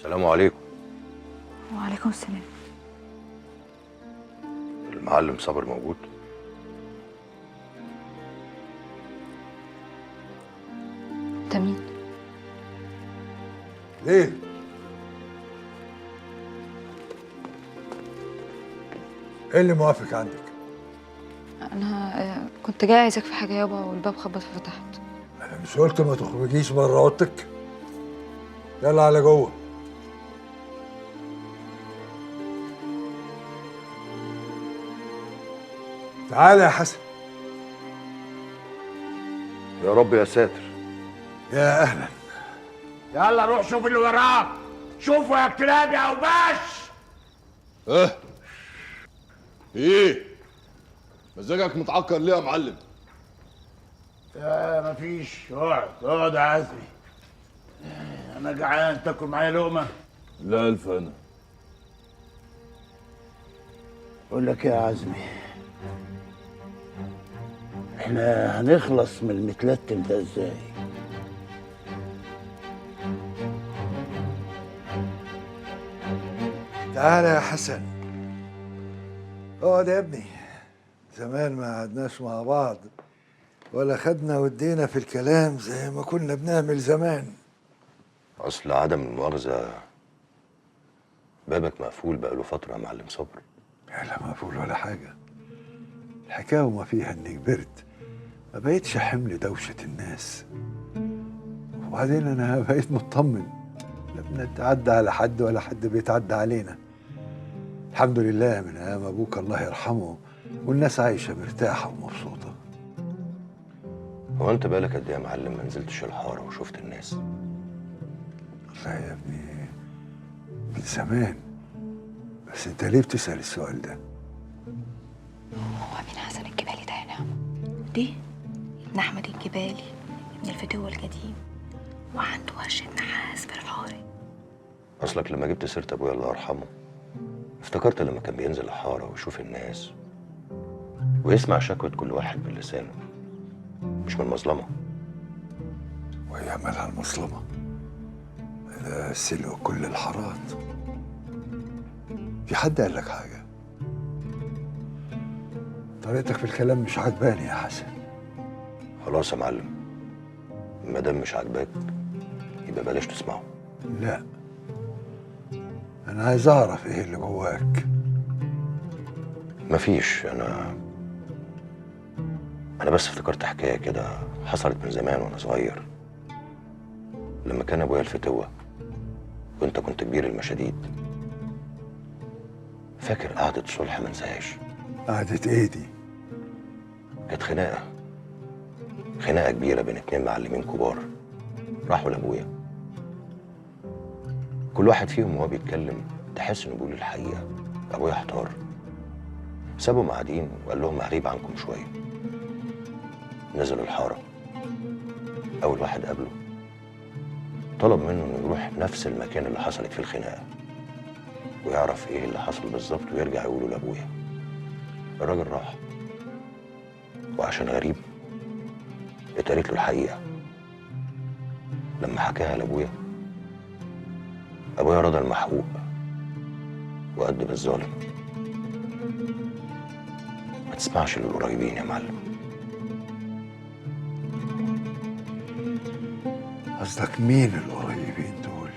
السلام عليكم. وعليكم السلام. المعلم صابر موجود؟ انت مين؟ ليه؟ ايه اللي موافق عندك؟ انا كنت جاي عايزك في حاجه يابا، والباب خبط ففتحت. انا مش قلت ما تخرجيش بره اوضتك؟ يلا على جوه. تعالى يا حسن. يا رب يا ساتر. يا اهلا. يلا روح شوف اللي وراك. شوفوا يا كلاب يا اوباش. ايه مزاجك متعكر ليه يا معلم؟ يا مفيش. اقعد يا عزمي. انا جعان، تاكل معايا لقمه؟ لا الف انا. اقول لك إيه يا عزمي، احنا هنخلص من المتلتم ده ازاي؟ تعالى يا حسن. اقعد يا ابني. زمان ما قعدناش مع بعض ولا خدنا ودينا في الكلام زي ما كنا بنعمل زمان. اصل عدم المؤاخذه بابك مقفول بقاله فتره يا معلم صبر. لا مقفول ولا حاجة. الحكاية وما فيها اني كبرت، ما بقيتش حمل دوشة الناس. وبعدين انا بقيت مطمن، لا بنتعدى على حد ولا حد بيتعدى علينا. الحمد لله من ايام ابوك الله يرحمه والناس عايشة مرتاحة ومبسوطة. هو انت بقالك قد ايه يا معلم ما نزلتش الحاره وشفت الناس؟ لا يا ابني من زمان، بس انت ليه بتسأل السؤال ده؟ هو مين حسن الجبالي ده يا نعم؟ دي ابن احمد الجبالي، ابن الفتوة القديم، وعنده ورشة نحاس في الحارة. اصلك لما جبت سيره ابويا الله يرحمه افتكرت لما كان بينزل الحاره ويشوف الناس ويسمع شكوى كل واحد بلسانه، مش من مظلمه. وهي مالها المظلمة؟ ده سلق كل الحارات. في حد قال لك حاجة؟ طريقتك في الكلام مش عجباني يا حسن. خلاص يا معلم، ما دام مش عاجباك يبقى بلاش تسمعه. لا، أنا عايز أعرف إيه اللي جواك. مفيش. أنا بس افتكرت حكاية كده حصلت من زمان وأنا صغير، لما كان أبويا الفتوة وأنت كنت كبير المشاديد. فاكر قعدة صلح ما انساهاش؟ قعدة إيه دي؟ كانت خناقة كبيرة بين اتنين معلمين كبار راحوا لأبويا. كل واحد فيهم وهو بيتكلم تحس إنه بيقول الحقيقة. أبويا احتار، سابهم قاعدين وقال لهم هغيب عنكم شوية. نزلوا الحارة، أول واحد قابله طلب منه إنه يروح نفس المكان اللي حصلت فيه الخناقة ويعرف إيه اللي حصل بالظبط ويرجع يقوله لأبويا. الراجل راح، وعشان غريب اتقالت له الحقيقة. لما حكاها لأبويا، أبويا رضى المحقوق وقدم الظالم. ما تسمعش للقريبين يا معلم. قصدك مين القريبين دول؟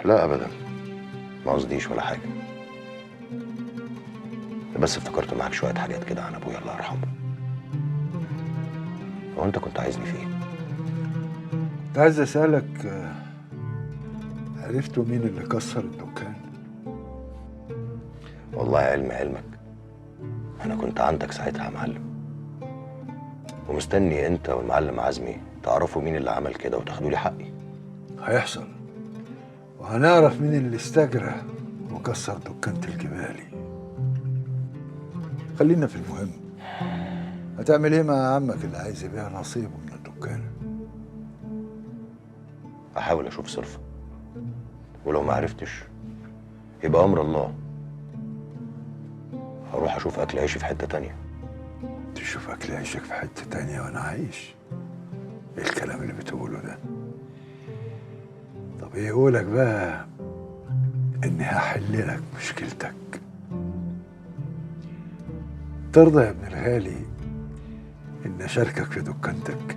لا أبدا، ما قصديش ولا حاجة، بس افتكرت معاك شوية حاجات كده عن أبويا الله يرحمه. هو أنت كنت عايزني في إيه؟ كنت عايز أسألك، عرفتوا مين اللي كسر الدكان؟ والله علمك أنا كنت عندك ساعتها يا معلم، ومستني أنت والمعلم عزمي تعرفوا مين اللي عمل كده وتاخدوا لي حقي. هيحصل، وهنعرف مين اللي استجرى وكسر دكانة الجبالي. خلينا في المهم. هتعمل ايه مع عمك اللي عايز يبيع نصيبه من الدكان؟ أحاول أشوف صرفة، ولو ما عرفتش يبقى أمر الله. هروح أشوف أكل عيشي في حتة تانية. تشوف أكل عيشك في حتة تانية وأنا عايش؟ إيه الكلام اللي بتقوله ده؟ طب وبيقولك بقى إني هحل لك مشكلتك. ترضى يا ابن الغالي إن أشاركك في دكانتك؟